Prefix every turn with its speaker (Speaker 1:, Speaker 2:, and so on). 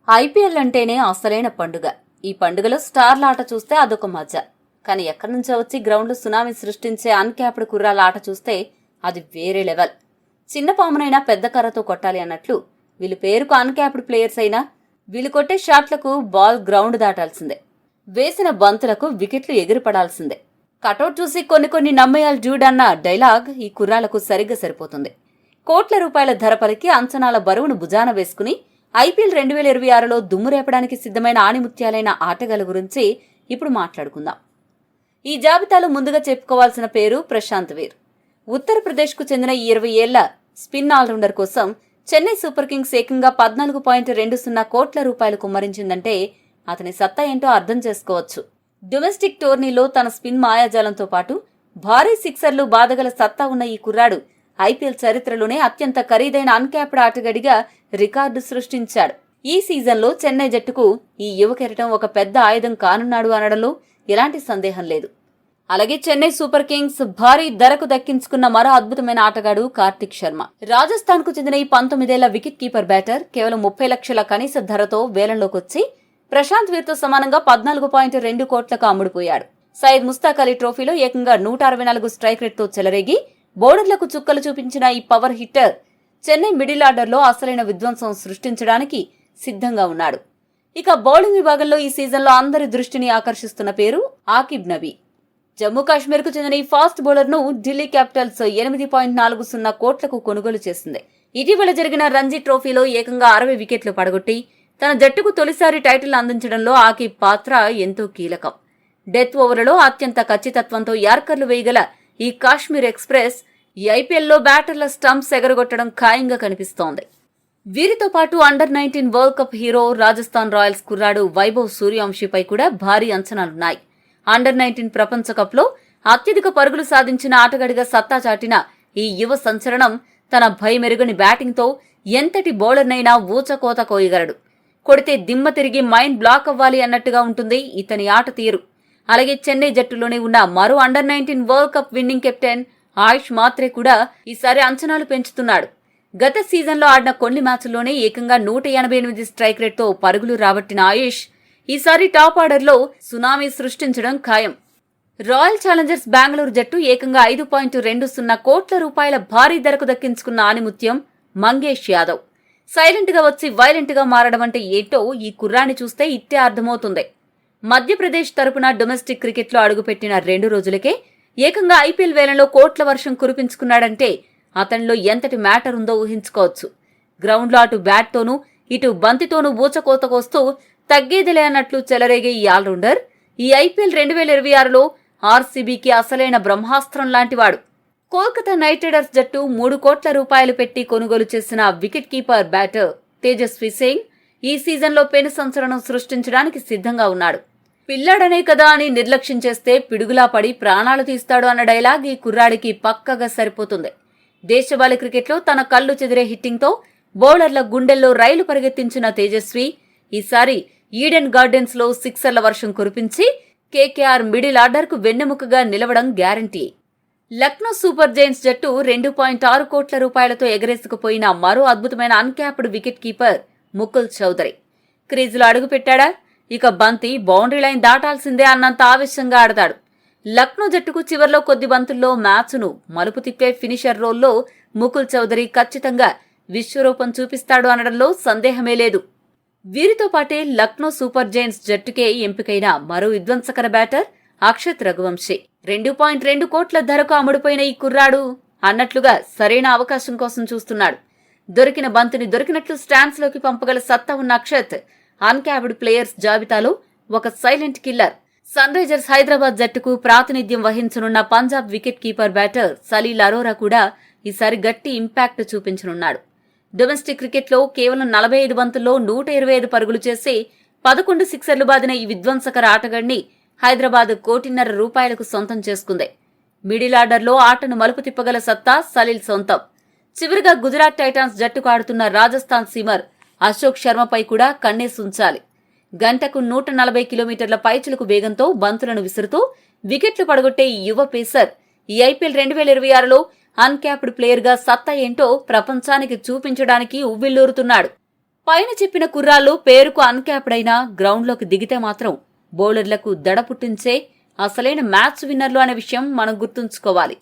Speaker 1: IPL అంటేనే అసలైన పండుగ. ఈ పండుగలో స్టార్ల ఆట చూస్తే అదొక మజా. కానీ ఎక్కడి నుంచో వచ్చి గ్రౌండ్లో సునామీ సృష్టించే అన్క్యాప్డ్ కుర్రాల ఆట చూస్తే అది వేరే లెవెల్. చిన్న పామునైనా పెద్ద కర్రతో కొట్టాలి అన్నట్లు వీళ్ళు పేరుకు అన్క్యాప్డ్ ప్లేయర్స్ అయినా వీళ్ళు కొట్టే షాట్లకు బాల్ గ్రౌండ్ దాటాల్సిందే. వేసిన బంతులకు వికెట్లు ఎగిరిపడాల్సిందే. కటౌట్ చూసి కొన్ని నమ్మేయాలి డ్యూడ్ అన్న డైలాగ్ ఈ కుర్రాలకు సరిగ్గా సరిపోతుంది. కోట్ల రూపాయల ధర పలికి అంచనాల బరువును భుజాన వేసుకుని ఐపీఎల్ 2026లో దుమ్ము రేపడానికి సిద్ధమైన ఆణిముత్యాలైన ఆటగాళ్ల గురించి ఇప్పుడు మాట్లాడుకుందాం. ఈ జాబితాలో ముందుగా చెప్పుకోవాల్సిన పేరు ప్రశాంత్ వీర్. ఉత్తరప్రదేశ్కు చెందిన ఈ 20 ఏళ్ల స్పిన్ ఆల్రౌండర్ కోసం చెన్నై సూపర్ కింగ్స్ ఏకంగా 14.20 కోట్ల రూపాయలు కుమ్మరించిందంటే అతని సత్తా ఏంటో అర్థం చేసుకోవచ్చు. డొమెస్టిక్ టోర్నీలో తన స్పిన్ మాయాజాలంతో పాటు భారీ సిక్సర్లు బాదగల సత్తా ఉన్న ఈ కుర్రాడు ఐపీఎల్ చరిత్రలోనే అత్యంత ఖరీదైన అన్క్యాప్డ్ ఆటగాడిగా రికార్డు సృష్టించాడు. ఈ సీజన్లో చెన్నై జట్టుకు ఈ యువ కెరటం ఒక పెద్ద ఆయుధం కానున్నాడు అనడంలో ఎలాంటి సందేహం లేదు. అలాగే చెన్నై సూపర్ కింగ్స్ భారీ ధరకు దక్కించుకున్న మరో అద్భుతమైన ఆటగాడు కార్తిక్ శర్మ. రాజస్థాన్ కు చెందిన ఈ 19 ఏళ్ల వికెట్ కీపర్ బ్యాటర్ కేవలం 30 లక్షల కనీస ధరతో వేలంలోకొచ్చి ప్రశాంత్ వీర్తో సమానంగా 14.2 కోట్లకు అమ్ముడుపోయాడు. సయ్యద్ ముస్తాక్ అలీ ట్రోఫీలో ఏకంగా 164 స్ట్రైక్ రేట్తో చెలరేగి బౌలర్లకు చుక్కలు చూపించిన ఈ పవర్ హిట్టర్ చెన్నై మిడిల్ ఆర్డర్లో అసలైన విధ్వంసం సృష్టించడానికి సిద్ధంగా ఉన్నాడు. ఇక బౌలింగ్ విభాగంలో ఈ సీజన్లో అందరి దృష్టిని ఆకర్షిస్తున్న పేరు ఆకిబ్ నబీ. జమ్మూ కాశ్మీర్కు చెందిన ఈ ఫాస్ట్ బౌలర్ను ఢిల్లీ క్యాపిటల్స్ 8.40 కోట్లకు కొనుగోలు చేసింది. ఇటీవల జరిగిన రంజీ ట్రోఫీలో ఏకంగా 60 వికెట్లు పడగొట్టి తన జట్టుకు తొలిసారి టైటిల్ అందించడంలో ఆకిబ్ పాత్ర ఎంతో కీలకం. డెత్ ఓవర్లలో అత్యంత ఖచ్చితత్వంతో యార్కర్లు వేయగల ఈ కాశ్మీర్ ఎక్స్ప్రెస్ ఈ ఐపీఎల్లో బ్యాటర్ల స్టంప్స్ ఎగరగొట్టడం ఖాయంగా కనిపిస్తోంది. వీరితో పాటు under-19 world cup hero Rajasthan Royals కుర్రాడు వైభవ్ సూర్యవంశీపై కూడా భారీ అంచనాలున్నాయి. అండర్-19 ప్రపంచ కప్లో అత్యధిక పరుగులు సాధించిన ఆటగాడిగా సత్తా చాటిన ఈ యువ సంచలనం తన భయమెరుగని బ్యాటింగ్తో ఎంతటి బౌలర్నైనా ఊచకోత కోయగలడు. కొడితే దిమ్మ తిరిగి మైండ్ బ్లాక్ అవ్వాలి అన్నట్టుగా ఉంటుంది ఇతని ఆట తీరు. అలాగే చెన్నై జట్టులోనే ఉన్న మరో under nineteen world cup winning captain Ayush Mhatre కూడా ఈసారి అంచనాలు పెంచుతున్నాడు. గత సీజన్లో ఆడిన కొన్ని మ్యాచ్ల్లోనే ఏకంగా 188 స్ట్రైక్ రేట్తో పరుగులు రాబట్టిన ఆయుష్ ఈసారి టాప్ ఆర్డర్లో సునామీ సృష్టించడం ఖాయం. రాయల్ ఛాలెంజర్స్ బెంగళూరు జట్టు ఏకంగా 5.20 కోట్ల రూపాయల భారీ ధరకు దక్కించుకున్న ఆనిముత్యం మంగేష్ యాదవ్. సైలెంట్ గా వచ్చి వైలెంట్ గా మారడం అంటే ఏంటో ఈ కుర్రాన్ని చూస్తే ఇట్టే అర్థమవుతుంది. మధ్యప్రదేశ్ తరపున డొమెస్టిక్ క్రికెట్లో అడుగుపెట్టిన 2 రోజులకే ఏకంగా ఐపీఎల్ వేలంలో కోట్ల వర్షం కురిపించుకున్నాడంటే అతనిలో ఎంతటి మ్యాటర్ ఉందో ఊహించుకోవచ్చు. గ్రౌండ్లో అటు బ్యాట్తోనూ ఇటు బంతితోనూ ఊచకోత కోస్తూ తగ్గేదిలే అన్నట్లు చెలరేగే ఈ ఆల్రౌండర్ ఈ ఐపీఎల్ 2026లో ఆర్సీబీకి అసలైన బ్రహ్మాస్త్రం లాంటివాడు. కోల్కతా నైట్ రైడర్స్ జట్టు 3 కోట్ల రూపాయలు పెట్టి కొనుగోలు చేసిన wicket keeper batter Tejasvi Singh ఈ సీజన్లో పెను సంచలనం సృష్టించడానికి సిద్ధంగా ఉన్నాడు. పిల్లాడనే కదా అని నిర్లక్ష్యం చేస్తే పిడుగులా పడి ప్రాణాలు తీస్తాడు అన్న డైలాగ్ ఈ కుర్రాడికి పక్కగా సరిపోతుంది. దేశవాళీ క్రికెట్లో తన కళ్లు చెదిరే హిట్టింగ్తో బౌలర్ల గుండెల్లో రైలు పరిగెత్తించిన తేజస్వి ఈసారి ఈడెన్ గార్డెన్స్ లో సిక్సర్ల వర్షం కురిపించి కేకేఆర్ మిడిల్ ఆర్డర్కు వెన్నెముకగా నిలవడం గ్యారంటీ. లక్నో సూపర్ జైంట్స్ జట్టు 2.6 కోట్ల రూపాయలతో ఎగరేసుకుపోయిన మరో అద్భుతమైన uncapped wicket keeper Mukul Choudhary. క్రీజులో అడుగుపెట్టాడా ఇక బంతి బౌండరీ లైన్ దాటాల్సిందే అన్నంత ఆవేశంగా ఆడతాడు. లక్నో జట్టుకు చివర్లో కొద్ది బంతుల్లో మ్యాచ్ను మలుపు తిప్పే ఫినిషర్ రోల్లో ముకుల్ చౌదరి ఖచ్చితంగా విశ్వరూపం చూపిస్తాడు అనడంలో సందేహమే లేదు. వీరితో పాటే లక్నో సూపర్ జైంట్స్ జట్టుకే ఎంపికైన మరో విధ్వంసకర బ్యాటర్ అక్షత్ రఘువంశీ. 2.2 కోట్ల ధరకు అమ్ముడుపోయిన ఈ కుర్రాడు అన్నట్లుగా సరైన అవకాశం కోసం చూస్తున్నాడు. దొరికిన బంతిని దొరికినట్లు స్టాండ్స్ లోకి పంపగల సత్తా ఉన్న అక్షత్ అన్క్యాప్డ్ ప్లేయర్స్ జాబితాలో ఒక silent killer. Sunrisers Hyderabad జట్టుకు ప్రాతినిధ్యం వహించనున్న Punjab wicket keeper batter Salil Arora కూడా ఈసారి గట్టి ఇంపాక్ట్ చూపించనున్నాడు. డొమెస్టిక్ క్రికెట్లో కేవలం 45 బంతుల్లో 125 పరుగులు చేసి 11 సిక్సర్లు బాదిన ఈ విధ్వంసకర ఆటగాడిని హైదరాబాద్ 1.5 కోట్ల రూపాయలకు సొంతం చేసుకుంది. మిడిల్ ఆర్డర్లో ఆటను మలుపు తిప్పగల సత్తా సలీల్ సొంతం. చివరిగా గుజరాత్ టైటాన్స్ జట్టుకు ఆడుతున్న రాజస్థాన్ సీమర్ అశోక్ శర్మపై కూడా కన్నేసుంచాలి. గంటకు 140 కిలోమీటర్ల పైచిలుకు వేగంతో బంతులను విసురుతూ వికెట్లు పడగొట్టే ఈ యువ పేసర్ ఈ ఐపీఎల్ 2026లో అన్క్యాప్డ్ ప్లేయర్గా సత్తా ఏంటో ప్రపంచానికి చూపించడానికి ఉవ్విళ్లూరుతున్నాడు. పైన చెప్పిన కుర్రాళ్ళు పేరుకు అన్క్యాప్డ్ అయినా గ్రౌండ్లోకి దిగితే మాత్రం బౌలర్లకు దడ పుట్టించే అసలైన మ్యాచ్ విన్నర్లు అనే విషయం మనం గుర్తుంచుకోవాలి.